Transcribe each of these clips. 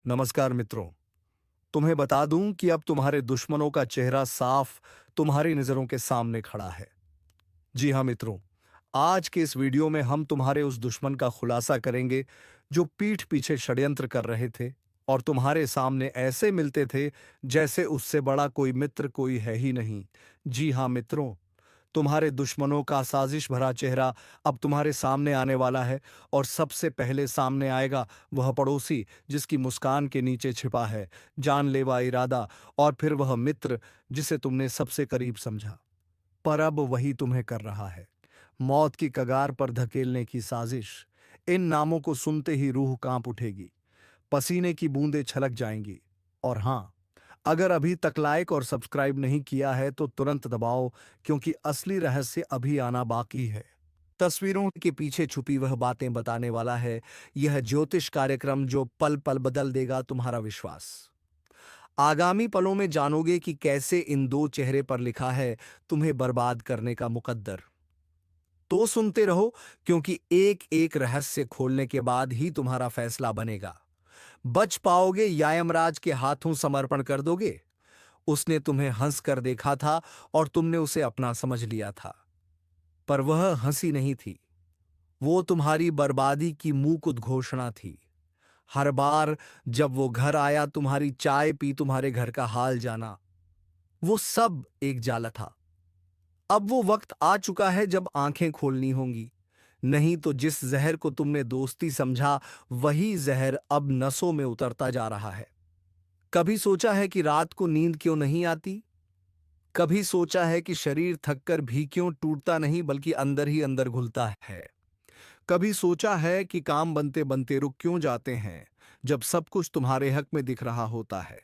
नमस्कार मित्रों। तुम्हें बता दूं कि अब तुम्हारे दुश्मनों का चेहरा साफ तुम्हारी नजरों के सामने खड़ा है। जी हाँ मित्रों, आज के इस वीडियो में हम तुम्हारे उस दुश्मन का खुलासा करेंगे जो पीठ पीछे षड्यंत्र कर रहे थे और तुम्हारे सामने ऐसे मिलते थे जैसे उससे बड़ा कोई मित्र कोई है ही नहीं। जी हाँ मित्रों, तुम्हारे दुश्मनों का साजिश भरा चेहरा अब तुम्हारे सामने आने वाला है और सबसे पहले सामने आएगा वह पड़ोसी जिसकी मुस्कान के नीचे छिपा है जानलेवा इरादा, और फिर वह मित्र जिसे तुमने सबसे करीब समझा पर अब वही तुम्हें कर रहा है मौत की कगार पर धकेलने की साजिश। इन नामों को सुनते ही रूह कांप उठेगी, पसीने की बूंदें छलक जाएंगी। और हाँ, अगर अभी तक लाइक और सब्सक्राइब नहीं किया है तो तुरंत दबाओ, क्योंकि असली रहस्य अभी आना बाकी है। तस्वीरों के पीछे छुपी वह बातें बताने वाला है यह ज्योतिष कार्यक्रम जो पल पल बदल देगा तुम्हारा विश्वास। आगामी पलों में जानोगे कि कैसे इन दो चेहरे पर लिखा है तुम्हें बर्बाद करने का मुकद्दर। तो सुनते रहो, क्योंकि एक एक रहस्य खोलने के बाद ही तुम्हारा फैसला बनेगा। बच पाओगे या यमराज के हाथों समर्पण कर दोगे। उसने तुम्हें हंस कर देखा था और तुमने उसे अपना समझ लिया था, पर वह हंसी नहीं थी, वो तुम्हारी बर्बादी की मूक उद्घोषणा थी। हर बार जब वो घर आया, तुम्हारी चाय पी, तुम्हारे घर का हाल जाना, वो सब एक जाला था। अब वो वक्त आ चुका है जब आंखें खोलनी होंगी, नहीं तो जिस जहर को तुमने दोस्ती समझा वही जहर अब नसों में उतरता जा रहा है। कभी सोचा है कि रात को नींद क्यों नहीं आती? कभी सोचा है कि शरीर थककर भी क्यों टूटता नहीं बल्कि अंदर ही अंदर घुलता है? कभी सोचा है कि काम बनते बनते रुक क्यों जाते हैं जब सब कुछ तुम्हारे हक में दिख रहा होता है?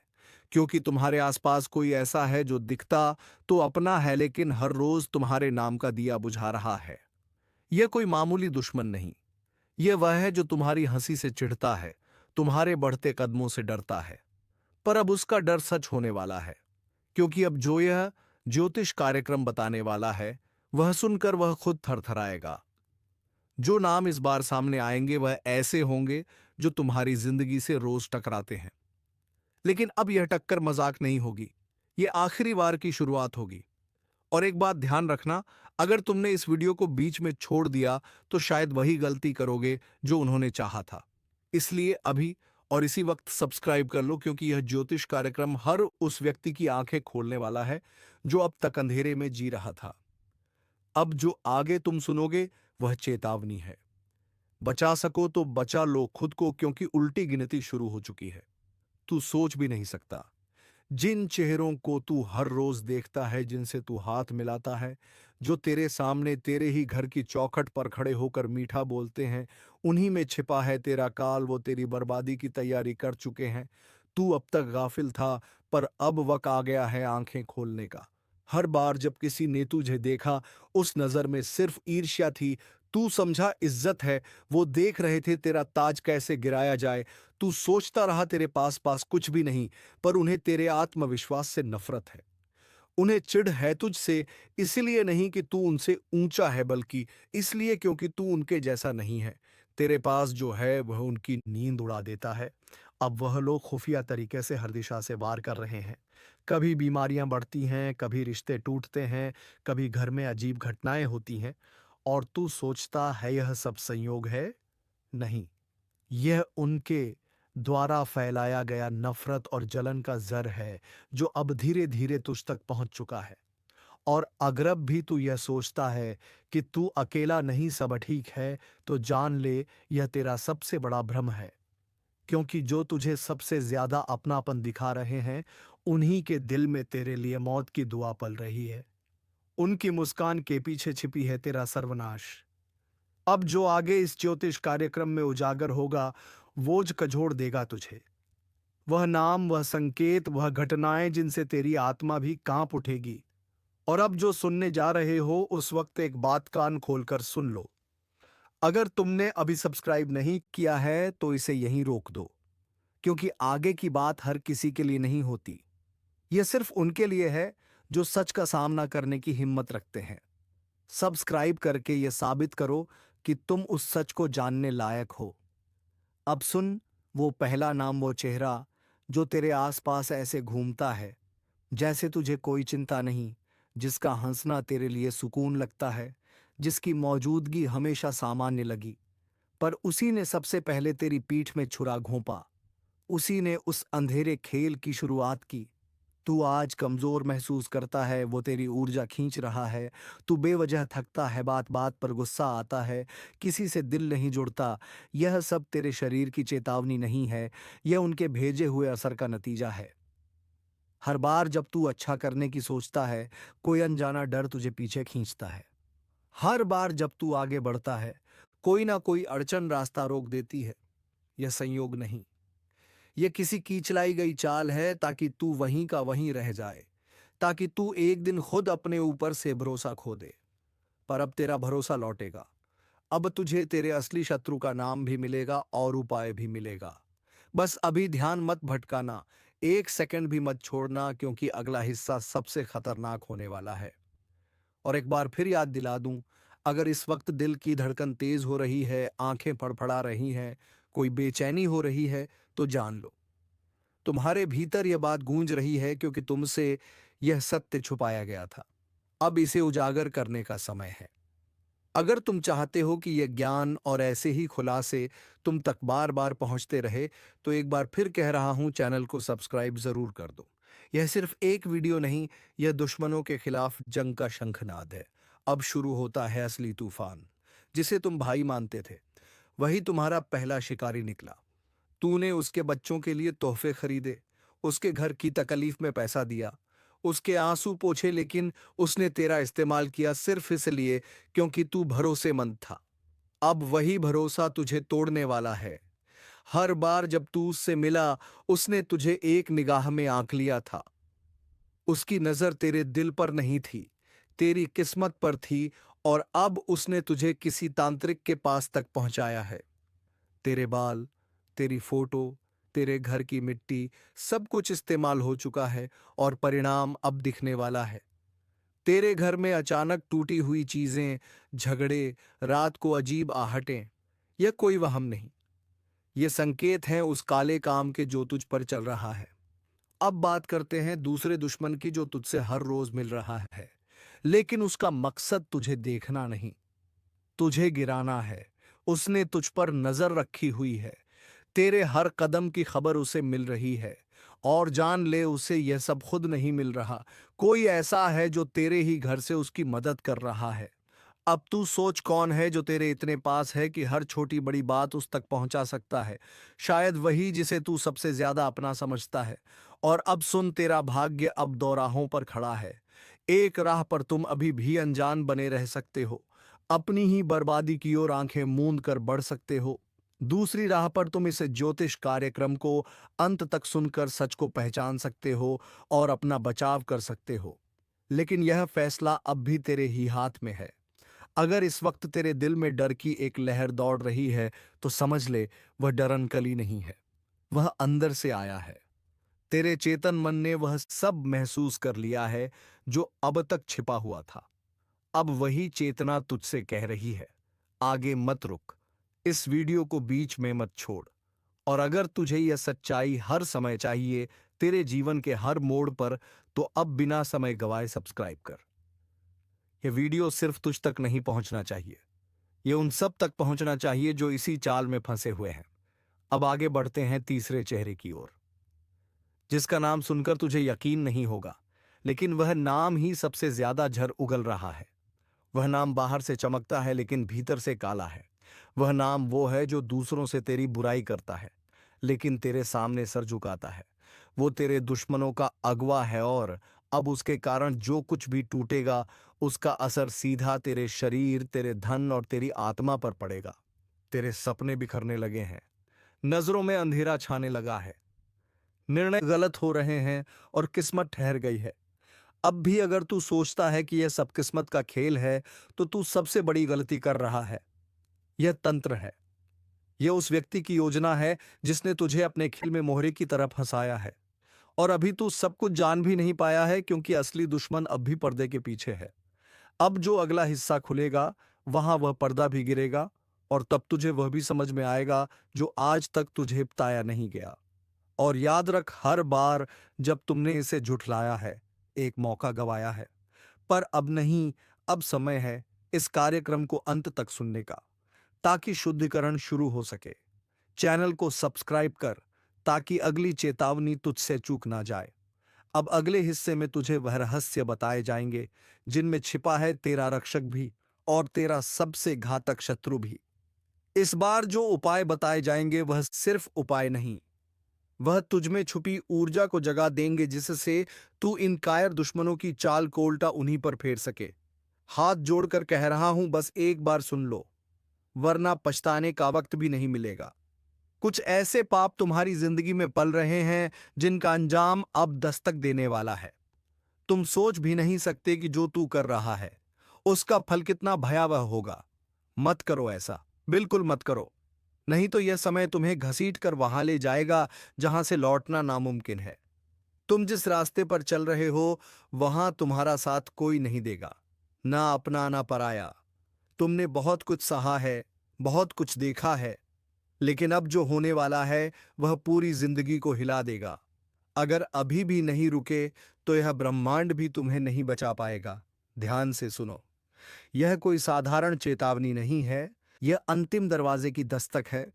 क्योंकि तुम्हारे आसपास कोई ऐसा है जो दिखता तो अपना है लेकिन हर रोज तुम्हारे नाम का दिया बुझा रहा है। यह कोई मामूली दुश्मन नहीं, यह वह है जो तुम्हारी हंसी से चिढ़ता है, तुम्हारे बढ़ते कदमों से डरता है। पर अब उसका डर सच होने वाला है, क्योंकि अब जो यह ज्योतिष कार्यक्रम बताने वाला है वह सुनकर वह खुद थरथराएगा। जो नाम इस बार सामने आएंगे वह ऐसे होंगे जो तुम्हारी जिंदगी से रोज टकराते हैं, लेकिन अब यह टक्कर मजाक नहीं होगी, यह आखिरी बार की शुरुआत होगी। और एक बात ध्यान रखना, अगर तुमने इस वीडियो को बीच में छोड़ दिया तो शायद वही गलती करोगे जो उन्होंने चाहा था। इसलिए अभी और इसी वक्त सब्सक्राइब कर लो, क्योंकि यह ज्योतिष कार्यक्रम हर उस व्यक्ति की आंखें खोलने वाला है जो अब तक अंधेरे में जी रहा था। अब जो आगे तुम सुनोगे वह चेतावनी है। बचा सको तो बचा लो खुद को, क्योंकि उल्टी गिनती शुरू हो चुकी है। तू सोच भी नहीं सकता, जिन चेहरों को तू हर रोज देखता है, जिनसे तू हाथ मिलाता है, जो तेरे सामने तेरे ही घर की चौखट पर खड़े होकर मीठा बोलते हैं, उन्हीं में छिपा है तेरा काल। वो तेरी बर्बादी की तैयारी कर चुके हैं। तू अब तक गाफिल था, पर अब वक्त आ गया है आंखें खोलने का। हर बार जब किसी ने तुझे देखा, उस नजर में सिर्फ ईर्ष्या थी। तू समझा इज्जत है, वो देख रहे थे तेरा ताज कैसे गिराया जाए। तू सोचता रहा तेरे पास पास कुछ भी नहीं, पर उन्हें तेरे आत्मविश्वास से नफरत है। उन्हें चिढ़ है तुझसे, इसलिए नहीं कि तू उनसे ऊंचा है, बल्कि इसलिए क्योंकि तू उनके जैसा नहीं है। तेरे पास जो है वह उनकी नींद उड़ा देता है। अब वह लोग खुफिया तरीके से हर दिशा से वार कर रहे हैं। कभी बीमारियां बढ़ती हैं, कभी रिश्ते टूटते हैं, कभी घर में अजीब घटनाएं होती हैं, और तू सोचता है यह सब संयोग है। नहीं, यह उनके द्वारा फैलाया गया नफरत और जलन का जर है, जो अब धीरे धीरे तुझ तक पहुंच चुका है। और अगर अब भी तू यह सोचता है कि तू अकेला नहीं, सब ठीक है, तो जान ले यह तेरा सबसे बड़ा भ्रम है। क्योंकि जो तुझे सबसे ज्यादा अपनापन दिखा रहे हैं, उन्हीं के दिल में तेरे लिए मौत की दुआ पल रही है। उनकी मुस्कान के पीछे छिपी है तेरा सर्वनाश। अब जो आगे इस ज्योतिष कार्यक्रम में उजागर होगा, वो ज कझोड़ देगा तुझे। वह नाम, वह संकेत, वह घटनाएं जिनसे तेरी आत्मा भी कांप उठेगी। और अब जो सुनने जा रहे हो, उस वक्त एक बात कान खोलकर सुन लो। अगर तुमने अभी सब्सक्राइब नहीं किया है तो इसे यहीं रोक दो, क्योंकि आगे की बात हर किसी के लिए नहीं होती। यह सिर्फ उनके लिए है जो सच का सामना करने की हिम्मत रखते हैं। सब्सक्राइब करके यह साबित करो कि तुम उस सच को जानने लायक हो। अब सुन, वो पहला नाम, वो चेहरा जो तेरे आसपास ऐसे घूमता है जैसे तुझे कोई चिंता नहीं, जिसका हंसना तेरे लिए सुकून लगता है, जिसकी मौजूदगी हमेशा सामान्य लगी, पर उसी ने सबसे पहले तेरी पीठ में छुरा घोंपा। उसी ने उस अंधेरे खेल की शुरुआत की। तू आज कमजोर महसूस करता है, वो तेरी ऊर्जा खींच रहा है। तू बेवजह थकता है, बात बात पर गुस्सा आता है, किसी से दिल नहीं जुड़ता। यह सब तेरे शरीर की चेतावनी नहीं है, यह उनके भेजे हुए असर का नतीजा है। हर बार जब तू अच्छा करने की सोचता है, कोई अनजाना डर तुझे पीछे खींचता है। हर बार जब तू आगे बढ़ता है, कोई ना कोई अड़चन रास्ता रोक देती है। यह संयोग नहीं, यह किसी की चलाई गई चाल है, ताकि तू वहीं का वहीं रह जाए, ताकि तू एक दिन खुद अपने ऊपर से भरोसा खो दे। पर अब तेरा भरोसा लौटेगा। अब तुझे तेरे असली शत्रु का नाम भी मिलेगा और उपाय भी मिलेगा। बस अभी ध्यान मत भटकाना, एक सेकंड भी मत छोड़ना, क्योंकि अगला हिस्सा सबसे खतरनाक होने वाला है। और एक बार फिर याद दिला दूं, अगर इस वक्त दिल की धड़कन तेज हो रही है, आंखें फड़फड़ा रही हैं, कोई बेचैनी हो रही है, तो जान लो, तुम्हारे भीतर यह बात गूंज रही है, क्योंकि तुमसे यह सत्य छुपाया गया था। अब इसे उजागर करने का समय है। अगर तुम चाहते हो कि यह ज्ञान और ऐसे ही खुलासे तुम तक बार बार पहुंचते रहे, तो एक बार फिर कह रहा हूं, चैनल को सब्सक्राइब जरूर कर दो। यह सिर्फ एक वीडियो नहीं, यह दुश्मनों के खिलाफ जंग का शंखनाद है। अब शुरू होता है असली तूफान। जिसे तुम भाई मानते थे, वही तुम्हारा पहला शिकारी निकला। तूने उसके बच्चों के लिए तोहफे खरीदे, उसके घर की तकलीफ में पैसा दिया, उसके आंसू पोंछे, लेकिन उसने तेरा इस्तेमाल किया सिर्फ इसलिए क्योंकि तू भरोसेमंद था। अब वही भरोसा तुझे तोड़ने वाला है। हर बार जब तू उससे मिला, उसने तुझे एक निगाह में आंक लिया था। उसकी नजर तेरे दिल पर नहीं थी, तेरी किस्मत पर थी, और अब उसने तुझे किसी तांत्रिक के पास तक पहुंचाया है। तेरे बाल, तेरी फोटो, तेरे घर की मिट्टी, सब कुछ इस्तेमाल हो चुका है, और परिणाम अब दिखने वाला है। तेरे घर में अचानक टूटी हुई चीजें, झगड़े, रात को अजीब आहटें। यह कोई वहम नहीं, ये संकेत हैं उस काले काम के जो तुझ पर चल रहा है। अब बात करते हैं दूसरे दुश्मन की, जो तुझसे हर रोज मिल रहा है, लेकिन उसका मकसद तुझे देखना नहीं, तुझे गिराना है। उसने तुझ पर नजर रखी हुई है, तेरे हर कदम की खबर उसे मिल रही है। और जान ले, उसे यह सब खुद नहीं मिल रहा, कोई ऐसा है जो तेरे ही घर से उसकी मदद कर रहा है। अब तू सोच, कौन है जो तेरे इतने पास है कि हर छोटी बड़ी बात उस तक पहुंचा सकता है? शायद वही जिसे तू सबसे ज्यादा अपना समझता है। और अब सुन, तेरा भाग्य अब दोराहों पर खड़ा है। एक राह पर तुम अभी भी अनजान बने रह सकते हो, अपनी ही बर्बादी की ओर आंखें मूंद कर बढ़ सकते हो। दूसरी राह पर तुम इस ज्योतिष कार्यक्रम को अंत तक सुनकर सच को पहचान सकते हो और अपना बचाव कर सकते हो। लेकिन यह फैसला अब भी तेरे ही हाथ में है। अगर इस वक्त तेरे दिल में डर की एक लहर दौड़ रही है, तो समझ ले, वह डर अनकली नहीं है, वह अंदर से आया है। तेरे चेतन मन ने वह सब महसूस कर लिया है जो अब तक छिपा हुआ था। अब वही चेतना तुझसे कह रही है, आगे मत रुक, इस वीडियो को बीच में मत छोड़। और अगर तुझे यह सच्चाई हर समय चाहिए, तेरे जीवन के हर मोड़ पर, तो अब बिना समय गवाए सब्सक्राइब कर। यह वीडियो सिर्फ तुझ तक नहीं पहुंचना चाहिए, यह उन सब तक पहुंचना चाहिए जो इसी चाल में फंसे हुए हैं। अब आगे बढ़ते हैं तीसरे चेहरे की ओर, जिसका नाम सुनकर तुझे यकीन नहीं होगा, लेकिन वह नाम ही सबसे ज्यादा झर उगल रहा है। वह नाम बाहर से चमकता है, लेकिन भीतर से काला है। वह नाम वो है जो दूसरों से तेरी बुराई करता है, लेकिन तेरे सामने सर झुकाता है। वो तेरे दुश्मनों का अगवा है, और अब उसके कारण जो कुछ भी टूटेगा, उसका असर सीधा तेरे शरीर, तेरे धन और तेरी आत्मा पर पड़ेगा। तेरे सपने बिखरने लगे हैं, नजरों में अंधेरा छाने लगा है, निर्णय गलत हो रहे हैं, और किस्मत ठहर गई है। अब भी अगर तू सोचता है कि यह सब किस्मत का खेल है, तो तू सबसे बड़ी गलती कर रहा है। यह तंत्र है, यह उस व्यक्ति की योजना है जिसने तुझे अपने खेल में मोहरे की तरह फंसाया है। और अभी तू सब कुछ जान भी नहीं पाया है, क्योंकि असली दुश्मन अब भी पर्दे के पीछे है। अब जो अगला हिस्सा खुलेगा, वहां वह पर्दा भी गिरेगा, और तब तुझे वह भी समझ में आएगा जो आज तक तुझे बताया नहीं गया। और याद रख, हर बार जब तुमने इसे झुठलाया है, एक मौका गवाया है। पर अब नहीं, अब समय है इस कार्यक्रम को अंत तक सुनने का, ताकि शुद्धिकरण शुरू हो सके। चैनल को सब्सक्राइब कर ताकि अगली चेतावनी तुझसे चूक ना जाए। अब अगले हिस्से में तुझे वह रहस्य बताए जाएंगे जिनमें छिपा है तेरा रक्षक भी और तेरा सबसे घातक शत्रु भी। इस बार जो उपाय बताए जाएंगे वह सिर्फ उपाय नहीं, वह तुझमें छुपी ऊर्जा को जगा देंगे जिससे तू इन कायर दुश्मनों की चाल को उल्टा उन्हीं पर फेर सके। हाथ जोड़कर कह रहा हूं, बस एक बार सुन लो, वरना पछताने का वक्त भी नहीं मिलेगा। कुछ ऐसे पाप तुम्हारी जिंदगी में पल रहे हैं जिनका अंजाम अब दस्तक देने वाला है। तुम सोच भी नहीं सकते कि जो तू कर रहा है उसका फल कितना भयावह होगा। मत करो ऐसा, बिल्कुल मत करो, नहीं तो यह समय तुम्हें घसीट कर वहां ले जाएगा जहां से लौटना नामुमकिन है। तुम जिस रास्ते पर चल रहे हो वहां तुम्हारा साथ कोई नहीं देगा, ना अपना ना पराया। तुमने बहुत कुछ सहा है, बहुत कुछ देखा है, लेकिन अब जो होने वाला है वह पूरी जिंदगी को हिला देगा। अगर अभी भी नहीं रुके तो यह ब्रह्मांड भी तुम्हें नहीं बचा पाएगा। ध्यान से सुनो, यह कोई साधारण चेतावनी नहीं है, यह अंतिम दरवाजे की दस्तक है।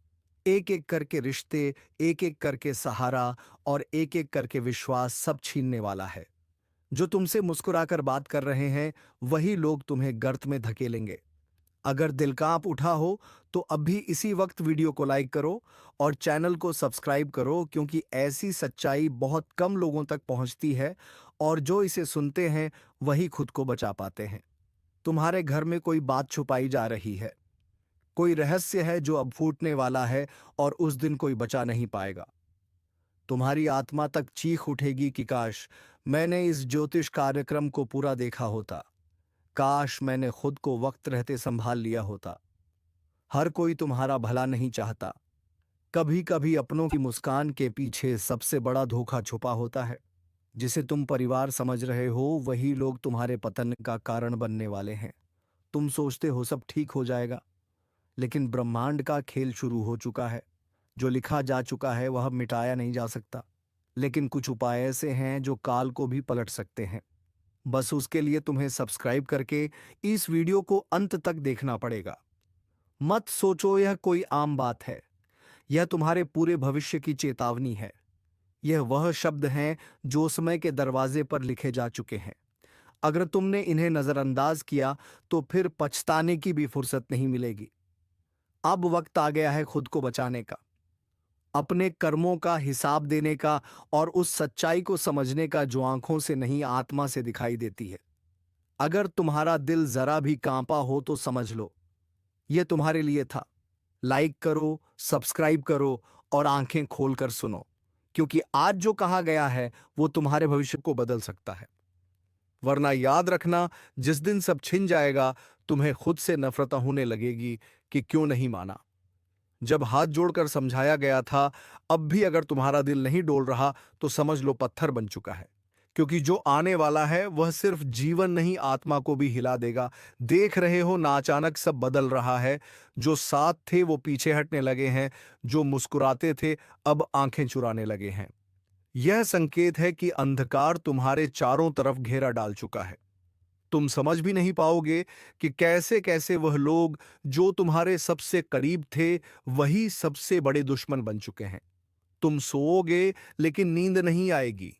एक एक करके रिश्ते, एक एक करके सहारा और एक एक करके विश्वास सब छीनने वाला है। जो तुमसे मुस्कुराकर बात कर रहे हैं वही लोग तुम्हें गर्त में धकेलेंगे। अगर दिल कांप उठा हो तो अब भी इसी वक्त वीडियो को लाइक करो और चैनल को सब्सक्राइब करो, क्योंकि ऐसी सच्चाई बहुत कम लोगों तक पहुंचती है और जो इसे सुनते हैं वही खुद को बचा पाते हैं। तुम्हारे घर में कोई बात छुपाई जा रही है, कोई रहस्य है जो अब फूटने वाला है और उस दिन कोई बचा नहीं पाएगा। तुम्हारी आत्मा तक चीख उठेगी कि काश मैंने इस ज्योतिष कार्यक्रम को पूरा देखा होता, काश मैंने खुद को वक्त रहते संभाल लिया होता। हर कोई तुम्हारा भला नहीं चाहता। कभी कभी अपनों की मुस्कान के पीछे सबसे बड़ा धोखा छुपा होता है। जिसे तुम परिवार समझ रहे हो वही लोग तुम्हारे पतन का कारण बनने वाले हैं। तुम सोचते हो सब ठीक हो जाएगा, लेकिन ब्रह्मांड का खेल शुरू हो चुका है। जो लिखा जा चुका है वह मिटाया नहीं जा सकता, लेकिन कुछ उपाय ऐसे हैं जो काल को भी पलट सकते हैं। बस उसके लिए तुम्हें सब्सक्राइब करके इस वीडियो को अंत तक देखना पड़ेगा। मत सोचो यह कोई आम बात है, यह तुम्हारे पूरे भविष्य की चेतावनी है। यह वह शब्द हैं जो समय के दरवाजे पर लिखे जा चुके हैं। अगर तुमने इन्हें नजरअंदाज किया तो फिर पछताने की भी फुर्सत नहीं मिलेगी। अब वक्त आ गया है खुद को बचाने का, अपने कर्मों का हिसाब देने का और उस सच्चाई को समझने का जो आंखों से नहीं आत्मा से दिखाई देती है। अगर तुम्हारा दिल जरा भी कांपा हो तो समझ लो यह तुम्हारे लिए था। लाइक करो, सब्सक्राइब करो और आंखें खोलकर सुनो, क्योंकि आज जो कहा गया है वो तुम्हारे भविष्य को बदल सकता है। वरना याद रखना, जिस दिन सब छिन जाएगा तुम्हें खुद से नफरत होने लगेगी कि क्यों नहीं माना। जब हाथ जोड़कर समझाया गया था, अब भी अगर तुम्हारा दिल नहीं डोल रहा तो समझ लो पत्थर बन चुका है, क्योंकि जो आने वाला है वह सिर्फ जीवन नहीं आत्मा को भी हिला देगा। देख रहे हो ना, अचानक सब बदल रहा है। जो साथ थे वो पीछे हटने लगे हैं, जो मुस्कुराते थे अब आंखें चुराने लगे हैं। यह संकेत है कि अंधकार तुम्हारे चारों तरफ घेरा डाल चुका है। तुम समझ भी नहीं पाओगे कि कैसे कैसे वह लोग जो तुम्हारे सबसे करीब थे वही सबसे बड़े दुश्मन बन चुके हैं। तुम सोओगे लेकिन नींद नहीं आएगी।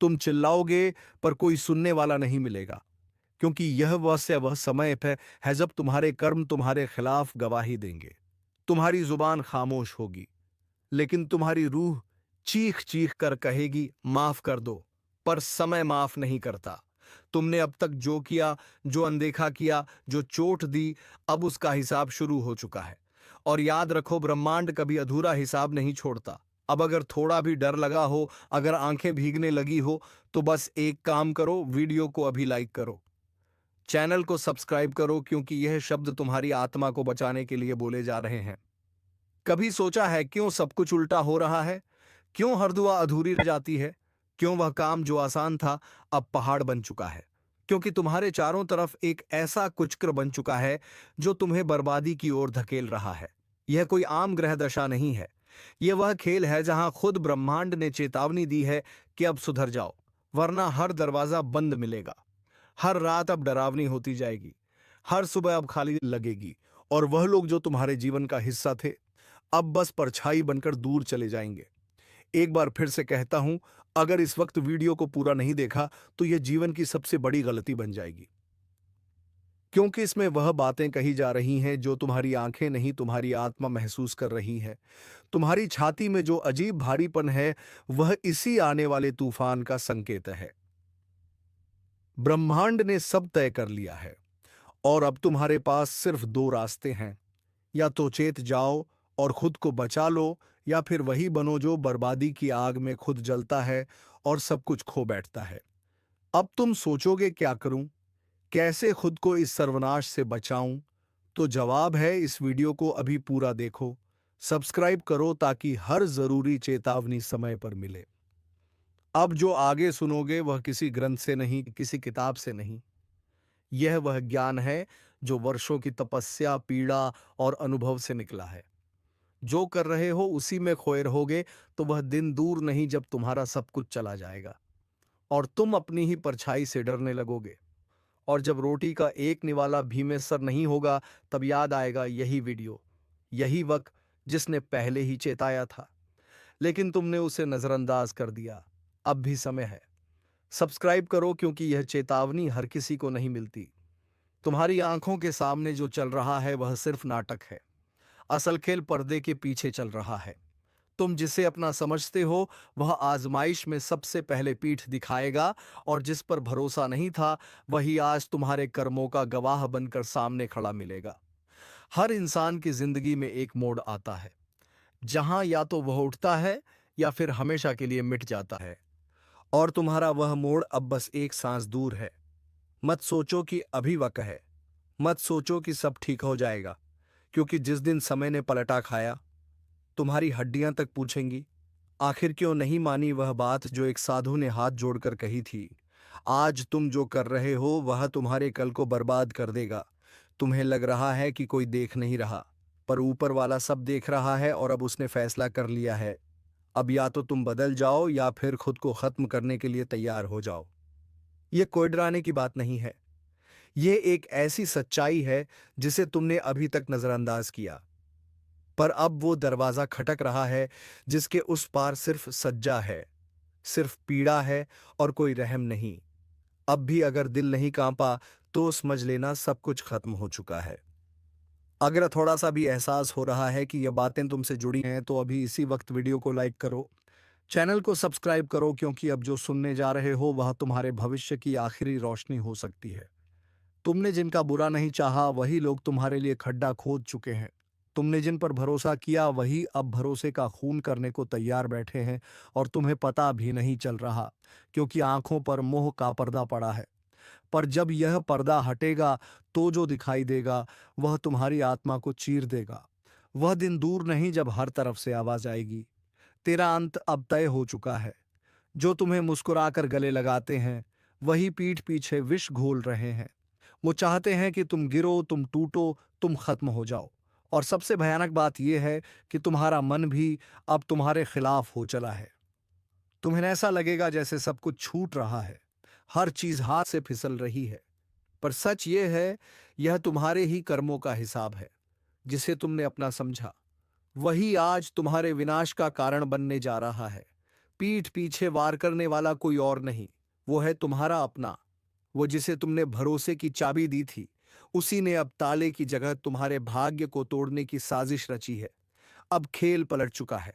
तुम चिल्लाओगे पर कोई सुनने वाला नहीं मिलेगा, क्योंकि यह वह समय है जब तुम्हारे कर्म तुम्हारे खिलाफ गवाही देंगे। तुम्हारी जुबान खामोश होगी, लेकिन तुम्हारी रूह चीख चीख कर कहेगी माफ कर दो, पर समय माफ नहीं करता। तुमने अब तक जो किया, जो अनदेखा किया, जो चोट दी, अब उसका हिसाब शुरू हो चुका है। और याद रखो, ब्रह्मांड कभी अधूरा हिसाब नहीं छोड़ता। अब अगर थोड़ा भी डर लगा हो, अगर आंखें भीगने लगी हो, तो बस एक काम करो, वीडियो को अभी लाइक करो, चैनल को सब्सक्राइब करो, क्योंकि यह शब्द तुम्हारी आत्मा को बचाने के लिए बोले जा रहे हैं। कभी सोचा है क्यों सब कुछ उल्टा हो रहा है? क्यों हर दुआ अधूरी रह जाती है? क्यों वह काम जो आसान था अब पहाड़ बन चुका है? क्योंकि तुम्हारे चारों तरफ एक ऐसा कुचक्र बन चुका है जो तुम्हें बर्बादी की ओर धकेल रहा है। यह कोई आम ग्रह दशा नहीं है। यह वह खेल है जहां खुद ब्रह्मांड ने चेतावनी दी है कि अब सुधर जाओ, वरना हर दरवाजा बंद मिलेगा। हर रात अब डरावनी होती जाएगी, हर सुबह अब खाली लगेगी, और वह लोग जो तुम्हारे जीवन का हिस्सा थे अब बस परछाई बनकर दूर चले जाएंगे। एक बार फिर से कहता हूं, अगर इस वक्त वीडियो को पूरा नहीं देखा तो यह जीवन की सबसे बड़ी गलती बन जाएगी, क्योंकि इसमें वह बातें कही जा रही हैं जो तुम्हारी आंखें नहीं, तुम्हारी आत्मा महसूस कर रही है। तुम्हारी छाती में जो अजीब भारीपन है वह इसी आने वाले तूफान का संकेत है। ब्रह्मांड ने सब तय कर लिया है और अब तुम्हारे पास सिर्फ दो रास्ते हैं। या तो चेत जाओ और खुद को बचा लो, या फिर वही बनो जो बर्बादी की आग में खुद जलता है और सब कुछ खो बैठता है। अब तुम सोचोगे क्या करूं, कैसे खुद को इस सर्वनाश से बचाऊं? तो जवाब है, इस वीडियो को अभी पूरा देखो, सब्सक्राइब करो ताकि हर जरूरी चेतावनी समय पर मिले। अब जो आगे सुनोगे वह किसी ग्रंथ से नहीं, किसी किताब से नहीं। यह वह ज्ञान है जो वर्षों की तपस्या, पीड़ा और अनुभव से निकला है। जो कर रहे हो उसी में खोए रहोगे तो वह दिन दूर नहीं जब तुम्हारा सब कुछ चला जाएगा और तुम अपनी ही परछाई से डरने लगोगे। और जब रोटी का एक निवाला भी में सर नहीं होगा तब याद आएगा यही वीडियो, यही वक्त जिसने पहले ही चेताया था, लेकिन तुमने उसे नजरअंदाज कर दिया। अब भी समय है, सब्सक्राइब करो, क्योंकि यह चेतावनी हर किसी को नहीं मिलती। तुम्हारी आंखों के सामने जो चल रहा है वह सिर्फ नाटक है। असल खेल पर्दे के पीछे चल रहा है। तुम जिसे अपना समझते हो वह आजमाइश में सबसे पहले पीठ दिखाएगा, और जिस पर भरोसा नहीं था वही आज तुम्हारे कर्मों का गवाह बनकर सामने खड़ा मिलेगा। हर इंसान की जिंदगी में एक मोड़ आता है जहां या तो वह उठता है या फिर हमेशा के लिए मिट जाता है, और तुम्हारा वह मोड़ अब बस एक सांस दूर है। मत सोचो कि अभी वक्त है, मत सोचो कि सब ठीक हो जाएगा, क्योंकि जिस दिन समय ने पलटा खाया तुम्हारी हड्डियां तक पूछेंगी, आखिर क्यों नहीं मानी वह बात जो एक साधु ने हाथ जोड़कर कही थी। आज तुम जो कर रहे हो वह तुम्हारे कल को बर्बाद कर देगा। तुम्हें लग रहा है कि कोई देख नहीं रहा, पर ऊपर वाला सब देख रहा है और अब उसने फैसला कर लिया है। अब या तो तुम बदल जाओ या फिर खुद को खत्म करने के लिए तैयार हो जाओ। यह कोई डराने की बात नहीं है, यह एक ऐसी सच्चाई है जिसे तुमने अभी तक नजरअंदाज किया। पर अब वो दरवाजा खटक रहा है जिसके उस पार सिर्फ सज्जा है, सिर्फ पीड़ा है और कोई रहम नहीं। अब भी अगर दिल नहीं कांपा तो समझ लेना सब कुछ खत्म हो चुका है। अगर थोड़ा सा भी एहसास हो रहा है कि ये बातें तुमसे जुड़ी हैं तो अभी इसी वक्त वीडियो को लाइक करो, चैनल को सब्सक्राइब करो, क्योंकि अब जो सुनने जा रहे हो वह तुम्हारे भविष्य की आखिरी रोशनी हो सकती है। तुमने जिनका बुरा नहीं चाहा वही लोग तुम्हारे लिए खड्डा खोद चुके हैं। तुमने जिन पर भरोसा किया वही अब भरोसे का खून करने को तैयार बैठे हैं, और तुम्हें पता भी नहीं चल रहा, क्योंकि आंखों पर मोह का पर्दा पड़ा है। पर जब यह पर्दा हटेगा तो जो दिखाई देगा वह तुम्हारी आत्मा को चीर देगा। वह दिन दूर नहीं जब हर तरफ से आवाज आएगी, तेरा अंत अब तय हो चुका है। जो तुम्हें मुस्कुराकर गले लगाते हैं वही पीठ पीछे विष घोल रहे हैं। वो चाहते हैं कि तुम गिरो, तुम टूटो, तुम खत्म हो जाओ। और सबसे भयानक बात यह है कि तुम्हारा मन भी अब तुम्हारे खिलाफ हो चला है। तुम्हें ऐसा लगेगा जैसे सब कुछ छूट रहा है, हर चीज हाथ से फिसल रही है। पर सच ये है, यह तुम्हारे ही कर्मों का हिसाब है। जिसे तुमने अपना समझा वही आज तुम्हारे विनाश का कारण बनने जा रहा है। पीठ पीछे वार करने वाला कोई और नहीं, वो है तुम्हारा अपना। वो जिसे तुमने भरोसे की चाबी दी थी, उसी ने अब ताले की जगह तुम्हारे भाग्य को तोड़ने की साजिश रची है। अब खेल पलट चुका है,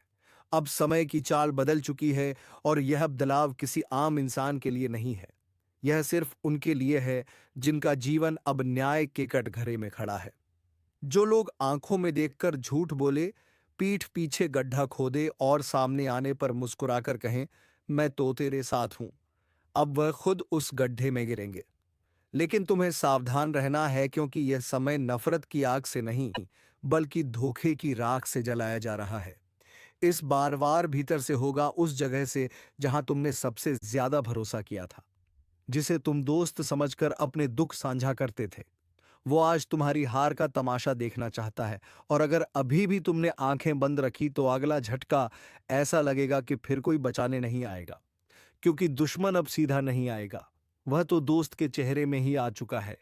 अब समय की चाल बदल चुकी है, और यह बदलाव किसी आम इंसान के लिए नहीं है। यह सिर्फ उनके लिए है जिनका जीवन अब न्याय के कटघरे में खड़ा है। जो लोग आंखों में देखकर झूठ बोले, पीठ पीछे गड्ढा खोदे और सामने आने पर मुस्कुराकर कहें, मैं तो तेरे साथ हूं, अब वह खुद उस गड्ढे में गिरेंगे। लेकिन तुम्हें सावधान रहना है, क्योंकि यह समय नफरत की आग से नहीं बल्कि धोखे की राख से जलाया जा रहा है। इस बार वार भीतर से होगा, उस जगह से जहां तुमने सबसे ज्यादा भरोसा किया था। जिसे तुम दोस्त समझकर अपने दुख साझा करते थे, वो आज तुम्हारी हार का तमाशा देखना चाहता है। और अगर अभी भी तुमने आंखें बंद रखी तो अगला झटका ऐसा लगेगा कि फिर कोई बचाने नहीं आएगा, क्योंकि दुश्मन अब सीधा नहीं आएगा, वह तो दोस्त के चेहरे में ही आ चुका है।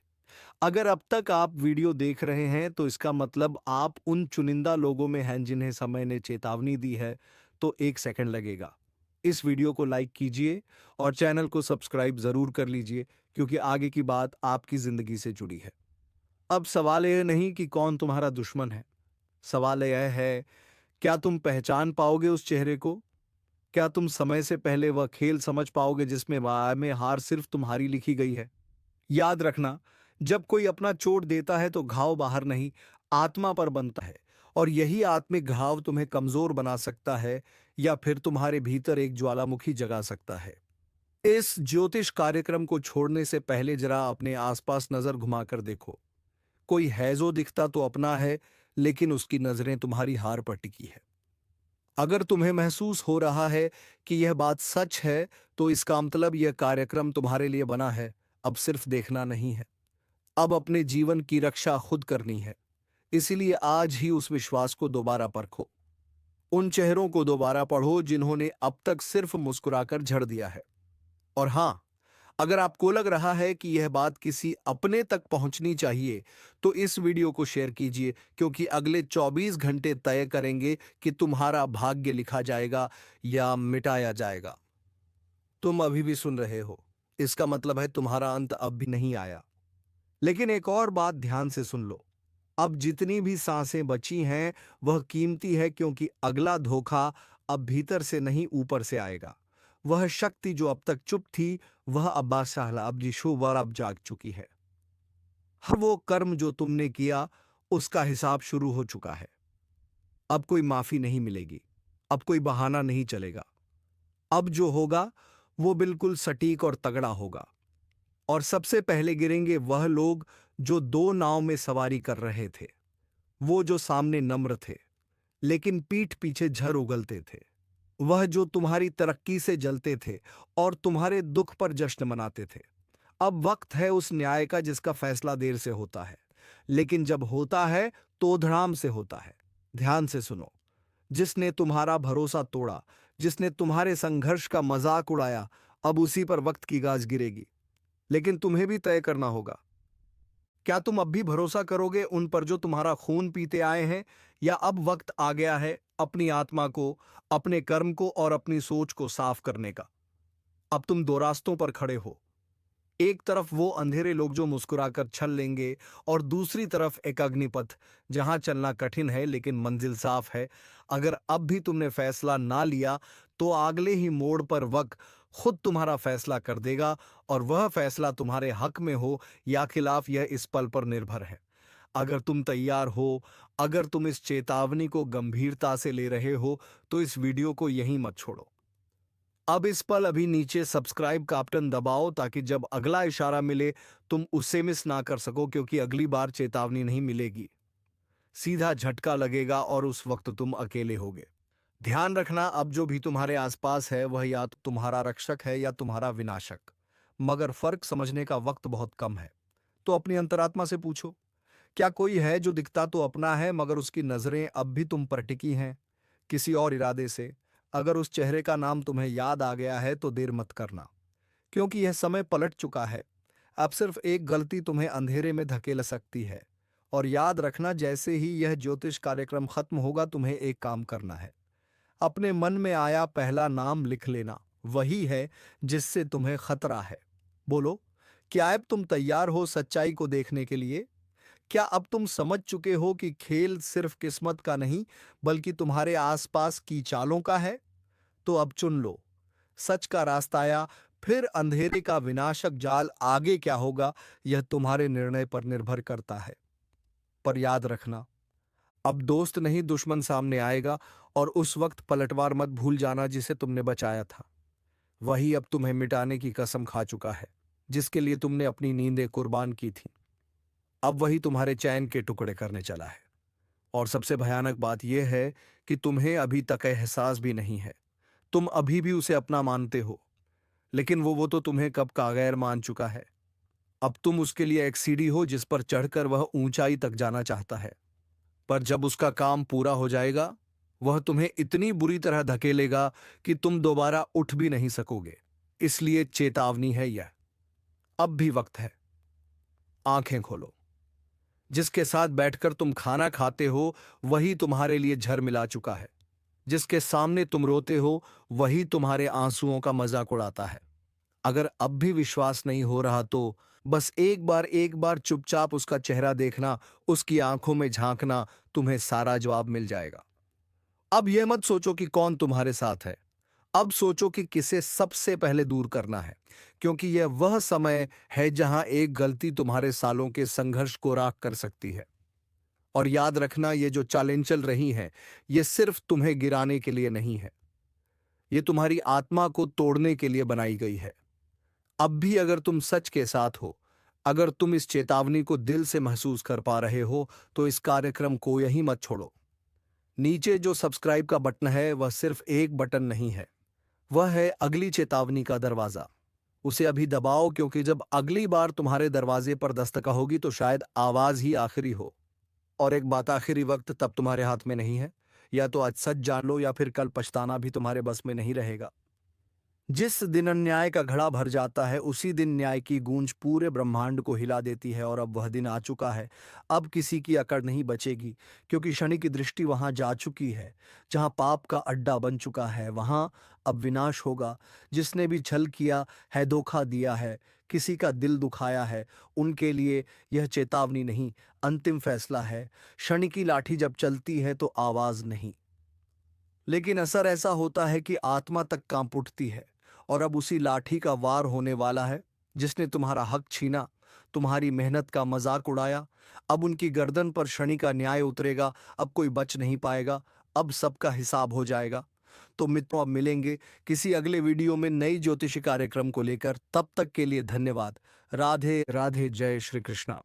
अगर अब तक आप वीडियो देख रहे हैं तो इसका मतलब आप उन चुनिंदा लोगों में हैं जिन्हें समय ने चेतावनी दी है। तो 1 सेकंड लगेगा, इस वीडियो को लाइक कीजिए और चैनल को सब्सक्राइब जरूर कर लीजिए, क्योंकि आगे की बात आपकी जिंदगी से जुड़ी है। अब सवाल यह नहीं कि कौन तुम्हारा दुश्मन है, सवाल यह है, क्या तुम पहचान पाओगे उस चेहरे को? क्या तुम समय से पहले वह खेल समझ पाओगे जिसमें में हार सिर्फ तुम्हारी लिखी गई है? याद रखना, जब कोई अपना चोट देता है तो घाव बाहर नहीं, आत्मा पर बनता है। और यही आत्मिक घाव तुम्हें कमजोर बना सकता है या फिर तुम्हारे भीतर एक ज्वालामुखी जगा सकता है। इस ज्योतिष कार्यक्रम को छोड़ने से पहले जरा अपने आसपास नजर घुमाकर देखो। कोई है जो दिखता तो अपना है, लेकिन उसकी नजरें तुम्हारी हार पर टिकी है। अगर तुम्हें महसूस हो रहा है कि यह बात सच है, तो इसका मतलब यह कार्यक्रम तुम्हारे लिए बना है। अब सिर्फ देखना नहीं है, अब अपने जीवन की रक्षा खुद करनी है। इसीलिए आज ही उस विश्वास को दोबारा परखो, उन चेहरों को दोबारा पढ़ो जिन्होंने अब तक सिर्फ मुस्कुराकर झड़ दिया है। और हां, अगर आपको लग रहा है कि यह बात किसी अपने तक पहुंचनी चाहिए, तो इस वीडियो को शेयर कीजिए, क्योंकि अगले 24 घंटे तय करेंगे कि तुम्हारा भाग्य लिखा जाएगा या मिटाया जाएगा। तुम अभी भी सुन रहे हो, इसका मतलब है तुम्हारा अंत अब भी नहीं आया। लेकिन एक और बात ध्यान से सुन लो, अब जितनी भी सांसें बची हैं वह कीमती है, क्योंकि अगला धोखा अब भीतर से नहीं ऊपर से आएगा। वह शक्ति जो अब तक चुप थी, वह अब बादशाह अब यीशु वर अब जाग चुकी है। हर वो कर्म जो तुमने किया उसका हिसाब शुरू हो चुका है। अब कोई माफी नहीं मिलेगी, अब कोई बहाना नहीं चलेगा। अब जो होगा वो बिल्कुल सटीक और तगड़ा होगा। और सबसे पहले गिरेंगे वह लोग जो दो नाव में सवारी कर रहे थे, वो जो सामने नम्र थे लेकिन पीठ पीछे झर उगलते थे, वह जो तुम्हारी तरक्की से जलते थे और तुम्हारे दुख पर जश्न मनाते थे। अब वक्त है उस न्याय का जिसका फैसला देर से होता है, लेकिन जब होता है तो धड़ाम से होता है। ध्यान से सुनो, जिसने तुम्हारा भरोसा तोड़ा, जिसने तुम्हारे संघर्ष का मजाक उड़ाया, अब उसी पर वक्त की गाज गिरेगी। लेकिन तुम्हें भी तय करना होगा, क्या तुम अब भी भरोसा करोगे उन पर जो तुम्हारा खून पीते आए हैं, या अब वक्त आ गया है अपनी आत्मा को, अपने कर्म को और अपनी सोच को साफ करने का? अब तुम दो रास्तों पर खड़े हो, एक तरफ वो अंधेरे लोग जो मुस्कुराकर छल लेंगे, और दूसरी तरफ एक अग्निपथ जहां चलना कठिन है लेकिन मंजिल साफ है। अगर अब भी तुमने फैसला ना लिया तो अगले ही मोड़ पर वक्त खुद तुम्हारा फैसला कर देगा, और वह फैसला तुम्हारे हक में हो या खिलाफ, यह इस पल पर निर्भर है। अगर तुम तैयार हो, अगर तुम इस चेतावनी को गंभीरता से ले रहे हो, तो इस वीडियो को यहीं मत छोड़ो। अब इस पल अभी नीचे सब्सक्राइब का बटन दबाओ, ताकि जब अगला इशारा मिले तुम उसे मिस ना कर सको, क्योंकि अगली बार चेतावनी नहीं मिलेगी, सीधा झटका लगेगा और उस वक्त तुम अकेले होगे। ध्यान रखना, अब जो भी तुम्हारे आसपास है वह या तो तुम्हारा रक्षक है या तुम्हारा विनाशक, मगर फर्क समझने का वक्त बहुत कम है। तो अपनी अंतरात्मा से पूछो, क्या कोई है जो दिखता तो अपना है मगर उसकी नजरें अब भी तुम पर टिकी हैं, किसी और इरादे से? अगर उस चेहरे का नाम तुम्हें याद आ गया है तो देर मत करना, क्योंकि यह समय पलट चुका है। अब सिर्फ एक गलती तुम्हें अंधेरे में धकेल सकती है। और याद रखना, जैसे ही यह ज्योतिष कार्यक्रम खत्म होगा तुम्हें एक काम करना है, अपने मन में आया पहला नाम लिख लेना, वही है जिससे तुम्हें खतरा है। बोलो, क्या अब तुम तैयार हो सच्चाई को देखने के लिए? क्या अब तुम समझ चुके हो कि खेल सिर्फ किस्मत का नहीं, बल्कि तुम्हारे आसपास की चालों का है? तो अब चुन लो, सच का रास्ता आया, फिर अंधेरे का विनाशक जाल आगे क्या होगा, यह तुम्हारे निर्णय पर निर्भर करता है। पर याद रखना, अब दोस्त नहीं दुश्मन सामने आएगा, और उस वक्त पलटवार मत भूल जाना जिसे तुमने बचाया था। वही अब तुम्हें मिटाने की कसम खा चुका है, जिसके लिए तुमने अपनी नींदें कुर्बान की थी। अब वही तुम्हारे चैन के टुकड़े करने चला है। और सबसे भयानक बात यह है कि तुम्हें अभी तक एहसास भी नहीं है, तुम अभी भी उसे अपना मानते हो। लेकिन वो तो तुम्हें कब का गैर मान चुका है। अब तुम उसके लिए एक सीढ़ी हो जिस पर चढ़कर वह ऊंचाई तक जाना चाहता है। पर जब उसका काम पूरा हो जाएगा, वह तुम्हें इतनी बुरी तरह धकेलेगा कि तुम दोबारा उठ भी नहीं सकोगे। इसलिए चेतावनी है यह, अब भी वक्त है। आंखें खोलो। जिसके साथ बैठकर तुम खाना खाते हो, वही तुम्हारे लिए झर मिला चुका है। जिसके सामने तुम रोते हो, वही तुम्हारे आंसुओं का मजाक उड़ाता है। अगर अब भी विश्वास नहीं हो रहा तो बस एक बार चुपचाप उसका चेहरा देखना, उसकी आंखों में झांकना, तुम्हें सारा जवाब मिल जाएगा। अब यह मत सोचो कि कौन तुम्हारे साथ है। अब सोचो कि किसे सबसे पहले दूर करना है, क्योंकि यह वह समय है जहां एक गलती तुम्हारे सालों के संघर्ष को राख कर सकती है। और याद रखना, ये जो चालें चल रही हैं, ये सिर्फ तुम्हें गिराने के लिए नहीं है। ये तुम्हारी आत्मा को तोड़ने के लिए बनाई गई है। अब भी अगर तुम सच के साथ हो, अगर तुम इस चेतावनी को दिल से महसूस कर पा रहे हो, तो इस कार्यक्रम को यहीं मत छोड़ो। नीचे जो सब्सक्राइब का बटन है, वह सिर्फ एक बटन नहीं है, वह है अगली चेतावनी का दरवाजा। उसे अभी दबाओ, क्योंकि जब अगली बार तुम्हारे दरवाजे पर दस्तक होगी तो शायद आवाज ही आखिरी हो। और एक बात, आखिरी वक्त तब तुम्हारे हाथ में नहीं है। या तो आज सच जान लो, या फिर कल पछताना भी तुम्हारे बस में नहीं रहेगा। जिस दिन अन्याय का घड़ा भर जाता है, उसी दिन न्याय की गूंज पूरे ब्रह्मांड को हिला देती है। और अब वह दिन आ चुका है। अब किसी की अकड़ नहीं बचेगी, क्योंकि शनि की दृष्टि वहां जा चुकी है। जहां पाप का अड्डा बन चुका है, वहां अब विनाश होगा। जिसने भी छल किया है, धोखा दिया है, किसी का दिल दुखाया है, उनके लिए यह चेतावनी नहीं, अंतिम फैसला है। शनि की लाठी जब चलती है तो आवाज नहीं, लेकिन असर ऐसा होता है कि आत्मा तक कांप उठती है। और अब उसी लाठी का वार होने वाला है। जिसने तुम्हारा हक छीना, तुम्हारी मेहनत का मजाक उड़ाया, अब उनकी गर्दन पर शनि का न्याय उतरेगा। अब कोई बच नहीं पाएगा। अब सबका हिसाब हो जाएगा। तो मित्रों, अब मिलेंगे किसी अगले वीडियो में नई ज्योतिषी कार्यक्रम को लेकर। तब तक के लिए धन्यवाद। राधे राधे। जय श्री कृष्णा।